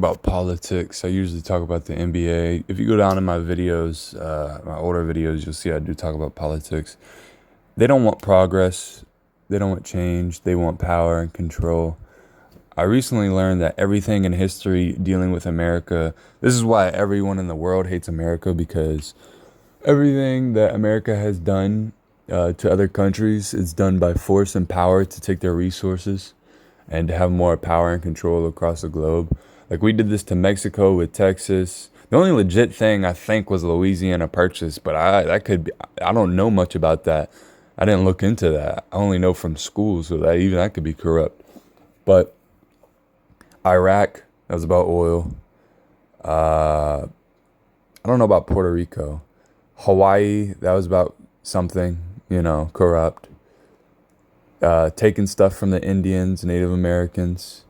about politics. I usually talk about the NBA. If you go down in my videos, my older videos, you'll see I do talk about politics. They don't want progress. They don't want change. They want power and control. I recently learned that everything in history dealing with America, this is why everyone in the world hates America, because everything that America has done to other countries is done by force and power to take their resources and to have more power and control across the globe. Like we did this to Mexico with Texas. The only legit thing I think was Louisiana Purchase, but I don't know much about that. I didn't look into that. I only know from school, so that could be corrupt. But Iraq, that was about oil. Uh, I don't know about Puerto Rico. Hawaii, that was about something, corrupt. Taking stuff from the Indians, Native Americans,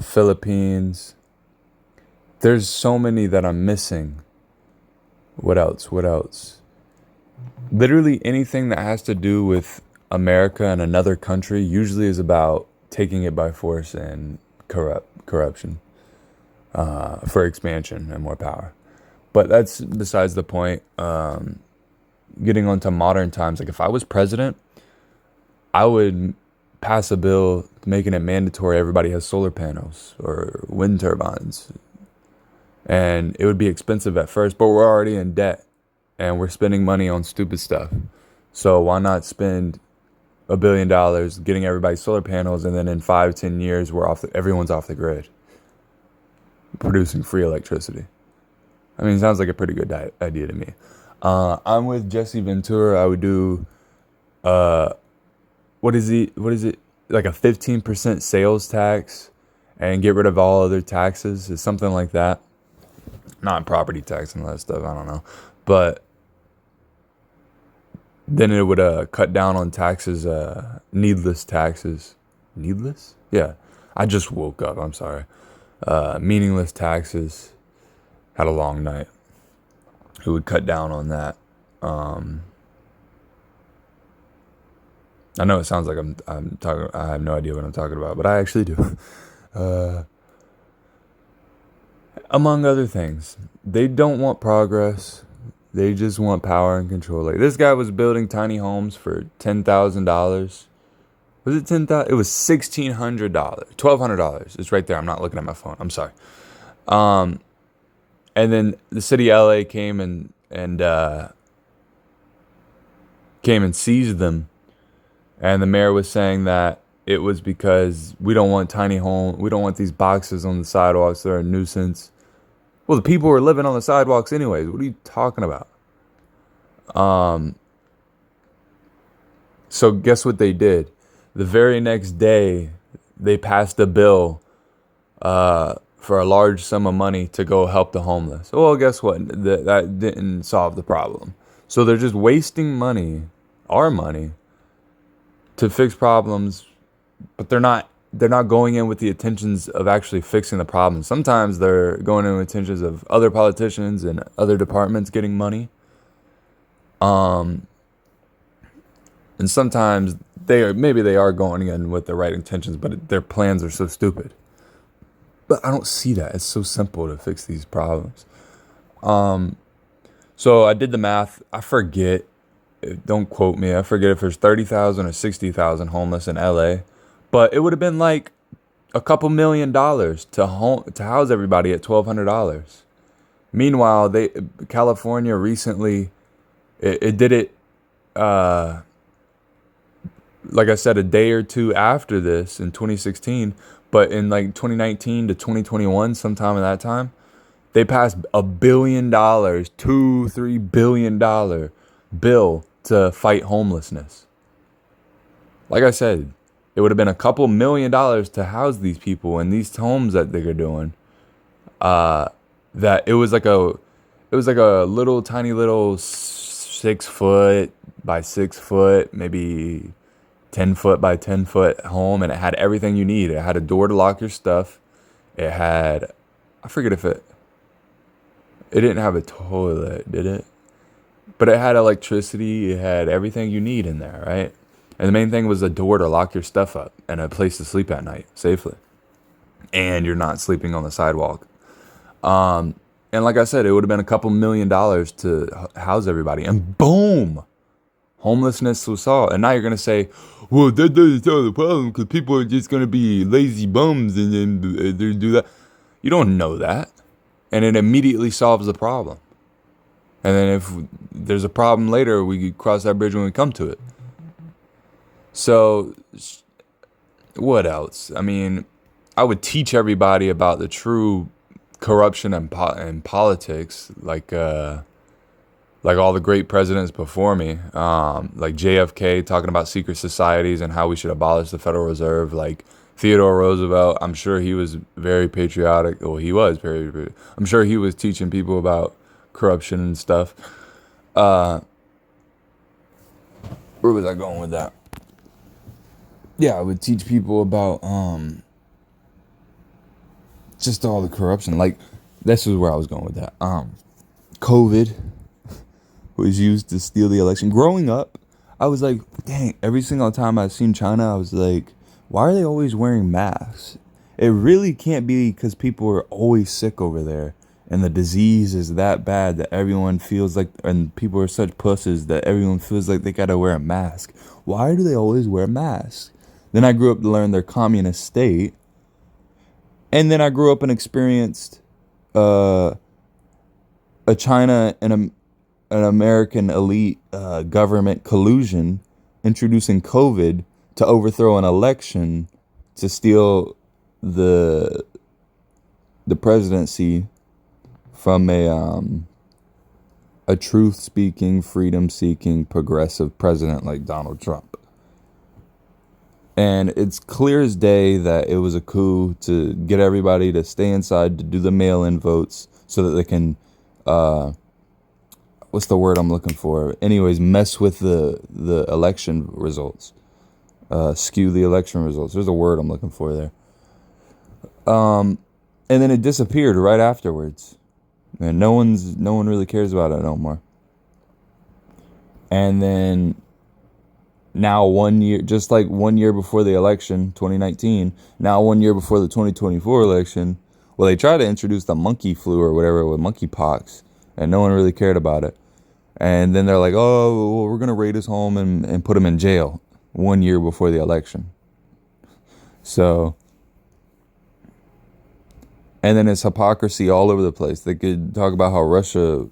Philippines. There's so many that I'm missing. What else? What else? Literally anything that has to do with America and another country usually is about taking it by force and corruption for expansion and more power. But that's besides the point. Getting onto modern times, like if I was president, I would pass a bill making it mandatory everybody has solar panels or wind turbines. And it would be expensive at first, but we're already in debt and we're spending money on stupid stuff. So why not spend $1 billion getting everybody solar panels, and then in 5, 10 years everyone's off the grid, producing free electricity. I mean, it sounds like a pretty good idea to me. I'm with Jesse Ventura. I would do what is it, like a 15% sales tax and get rid of all other taxes. It's something like that. Not property tax and all that stuff. I don't know. But then it would cut down on taxes, needless taxes. Needless? Yeah. I just woke up. I'm sorry. Meaningless taxes. Had a long night. It would cut down on that. I know it sounds like I'm talking. I have no idea what I'm talking about, but I actually do. Among other things, they don't want progress. They just want power and control. Like this guy was building tiny homes for $10,000. Was it 10,000? It was $1,600, $1,200. It's right there. I'm not looking at my phone. I'm sorry. And then the city of LA came and seized them. And the mayor was saying that it was because we don't want we don't want these boxes on the sidewalks. They're a nuisance. Well, the people were living on the sidewalks anyways. What are you talking about? So guess what they did? The very next day, they passed a bill for a large sum of money to go help the homeless. Well, guess what? That didn't solve the problem. So they're just wasting money, our money, to fix problems, but they're not going in with the intentions of actually fixing the problem. Sometimes they're going in with intentions of other politicians and other departments getting money. And sometimes maybe they are going in with the right intentions, but their plans are so stupid. But I don't see that. It's so simple to fix these problems. So I did the math. I forget. Don't quote me. I forget if there's 30,000 or 60,000 homeless in LA, but it would have been like a couple $1,000,000 to house everybody at $1,200. Meanwhile, California recently it did it. Like I said, a day or two after this in 2016, but in like 2019 to 2021, sometime in that time, they passed $1 billion, $2-3 billion bill to fight homelessness. Like I said, it would have been a couple $1,000,000 to house these people in these homes that they're doing. That it was like a little tiny little 6 foot by 6 foot, maybe 10 foot by 10 foot home, and it had everything you need. It had a door to lock your stuff. It had, I forget if it didn't have a toilet, did it? But it had electricity. It had everything you need in there, right? And the main thing was a door to lock your stuff up and a place to sleep at night safely. and you're not sleeping on the sidewalk. And like I said, it would have been a couple $1,000,000 to house everybody, and boom, homelessness was solved. And now you're gonna say, well, that doesn't solve the problem because people are just gonna be lazy bums and then they do that. You don't know that, and it immediately solves the problem. And then if there's a problem later, we cross that bridge when we come to it. So, what else? I mean, I would teach everybody about the true corruption and politics, like all the great presidents before me, like JFK talking about secret societies and how we should abolish the Federal Reserve, like Theodore Roosevelt. I'm sure he was very patriotic. Well, he was very. I'm sure he was teaching people about corruption and stuff. Where was I going with that? Yeah, I would teach people about just all the corruption. Like, this is where I was going with that. COVID was used to steal the election. Growing up, I was like, dang, every single time I've seen China, I was like, why are they always wearing masks? It really can't be because people are always sick over there and the disease is that bad that everyone feels like, and people are such pusses that everyone feels like they gotta wear a mask. Why do they always wear masks? Then I grew up to learn their communist state. And then I grew up and experienced a China and an American elite government collusion introducing COVID to overthrow an election to steal the presidency from a truth-speaking, freedom-seeking, progressive president like Donald Trump. And it's clear as day that it was a coup to get everybody to stay inside to do the mail-in votes so that they can, what's the word I'm looking for? Anyways, mess with the election results, skew the election results. There's a word I'm looking for there. And then it disappeared right afterwards, and no one really cares about it no more. And then now 1 year, just like 1 year before the election, 2019, now 1 year before the 2024 election, well, they tried to introduce the monkey flu or whatever with monkeypox, and no one really cared about it. And then they're like, oh, well, we're going to raid his home and put him in jail 1 year before the election. So, and then it's hypocrisy all over the place. They could talk about how Russia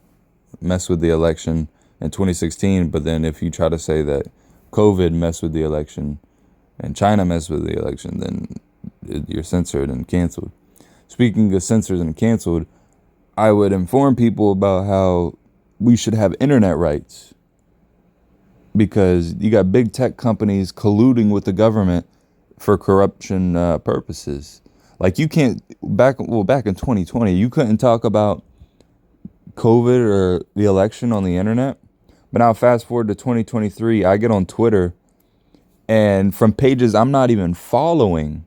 messed with the election in 2016, but then if you try to say that COVID messed with the election and China messed with the election, then you're censored and canceled. Speaking of censored and canceled, I would inform people about how we should have internet rights, because you got big tech companies colluding with the government for corruption purposes. Like, you can't, back in 2020, you couldn't talk about COVID or the election on the internet. But now fast forward to 2023, I get on Twitter, and from pages I'm not even following,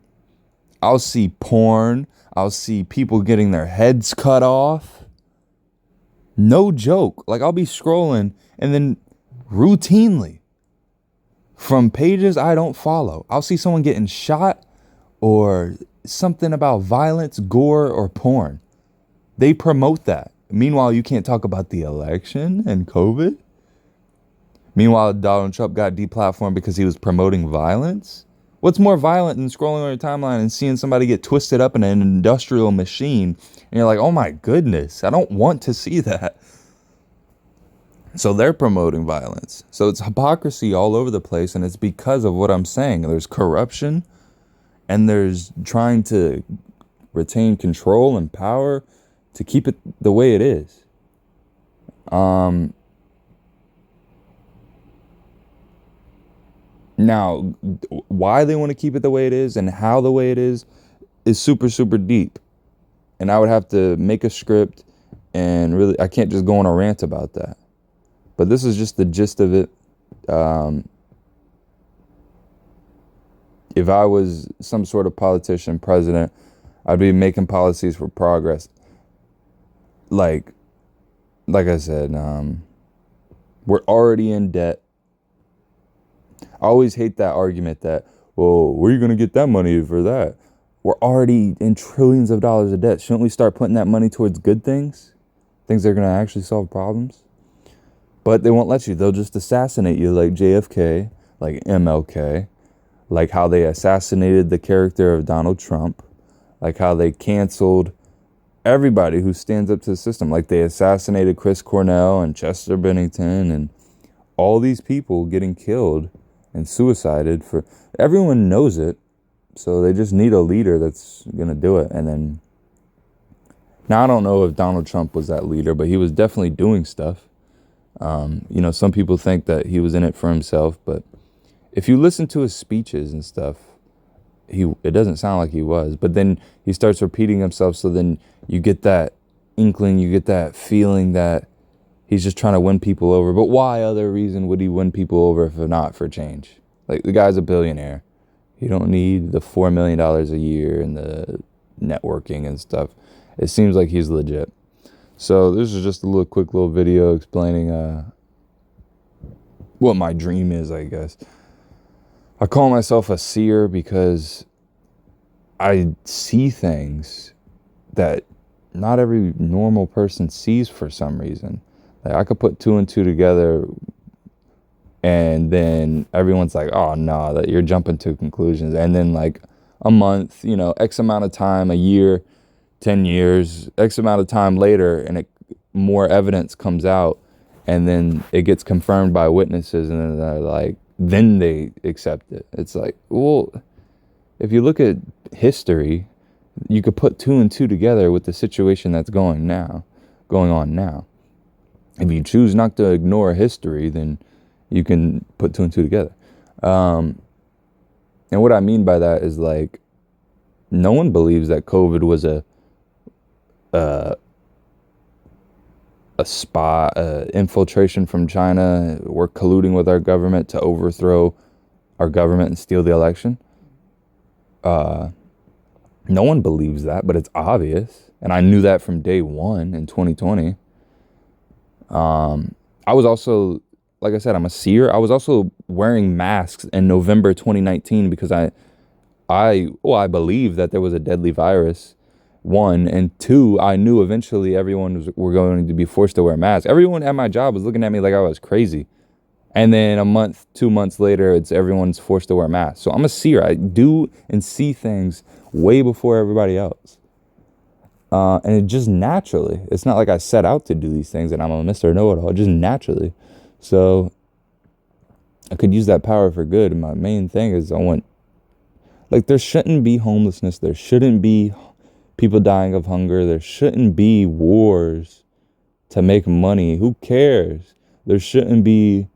I'll see porn. I'll see people getting their heads cut off. No joke. Like, I'll be scrolling, and then routinely from pages I don't follow, I'll see someone getting shot or something about violence, gore, or porn. They promote that. Meanwhile, you can't talk about the election and COVID. Meanwhile, Donald Trump got deplatformed because he was promoting violence. What's more violent than scrolling on your timeline and seeing somebody get twisted up in an industrial machine? And you're like, oh my goodness, I don't want to see that. So they're promoting violence. So it's hypocrisy all over the place, and it's because of what I'm saying. There's corruption, and there's trying to retain control and power to keep it the way it is. Now, why they want to keep it the way it is and how the way it is super, super deep. And I would have to make a script, and really, I can't just go on a rant about that. But this is just the gist of it. If I was some sort of politician, president, I'd be making policies for progress. Like I said, we're already in debt. I always hate that argument that, well, where are you going to get that money for that? we're already in trillions of dollars of debt. Shouldn't we start putting that money towards good things? Things that are going to actually solve problems? But they won't let you. They'll just assassinate you like JFK, like MLK, like how they assassinated the character of Donald Trump, like how they canceled everybody who stands up to the system, like they assassinated Chris Cornell and Chester Bennington and all these people getting killed and suicided for. Everyone knows it, so they just need a leader that's going to do it. And then, now I don't know if Donald Trump was that leader, but he was definitely doing stuff. You know, some people think that he was in it for himself, but if you listen to his speeches and stuff, it doesn't sound like he was. But then he starts repeating himself, so then you get that inkling, you get that feeling that he's just trying to win people over. But why other reason would he win people over if not for change? Like, the guy's a billionaire. He don't need the $4 million a year and the networking and stuff. It seems like he's legit. So this is just a quick little video explaining what my dream is, I guess. I call myself a seer because I see things that not every normal person sees for some reason. Like, I could put two and two together and then everyone's like, oh no, that you're jumping to conclusions. And then like a month, you know, X amount of time, a year, 10 years, X amount of time later, and more evidence comes out, and then it gets confirmed by witnesses, and then they're like, then they accept it. It's like, well, if you look at history, you could put two and two together with the situation that's going on now. If you choose not to ignore history, then you can put two and two together. And what I mean by that is, like, no one believes that COVID was a infiltration from China. We're colluding with our government to overthrow our government and steal the election. No one believes that, but it's obvious. And I knew that from day one in 2020. I was also, like I said, I'm a seer. I was also wearing masks in November 2019 because I believed that there was a deadly virus, one, and two, I knew eventually were going to be forced to wear masks. Everyone at my job was looking at me like I was crazy. And then a month, 2 months later, everyone's forced to wear masks. So I'm a seer. I do and see things way before everybody else. And it just naturally, it's not like I set out to do these things and I'm a Mr. Know-it-all, just naturally. So I could use that power for good. And my main thing is there shouldn't be homelessness. There shouldn't be people dying of hunger. There shouldn't be wars to make money. Who cares? There shouldn't be,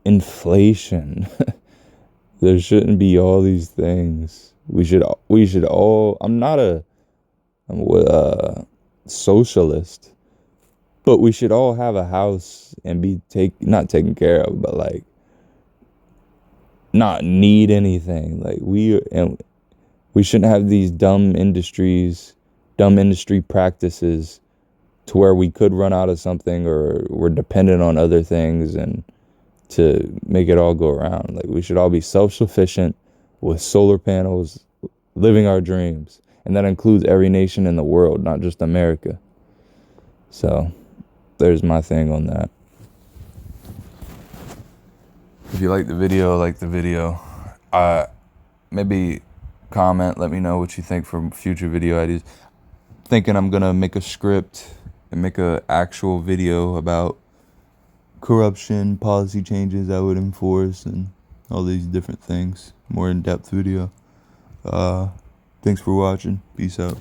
inflation. There shouldn't be all these things. We should all, I'm a socialist, but we should all have a house and be not taken care of, but like not need anything. Like we shouldn't have these dumb industry practices to where we could run out of something or we're dependent on other things and to make it all go around. Like, we should all be self-sufficient with solar panels, living our dreams. And that includes every nation in the world, not just America. So there's my thing on that. If you like the video, maybe comment, let me know what you think for future video ideas. Thinking I'm gonna make a script and make an actual video about corruption, policy changes I would enforce, and all these different things. More in-depth video. Thanks for watching. Peace out.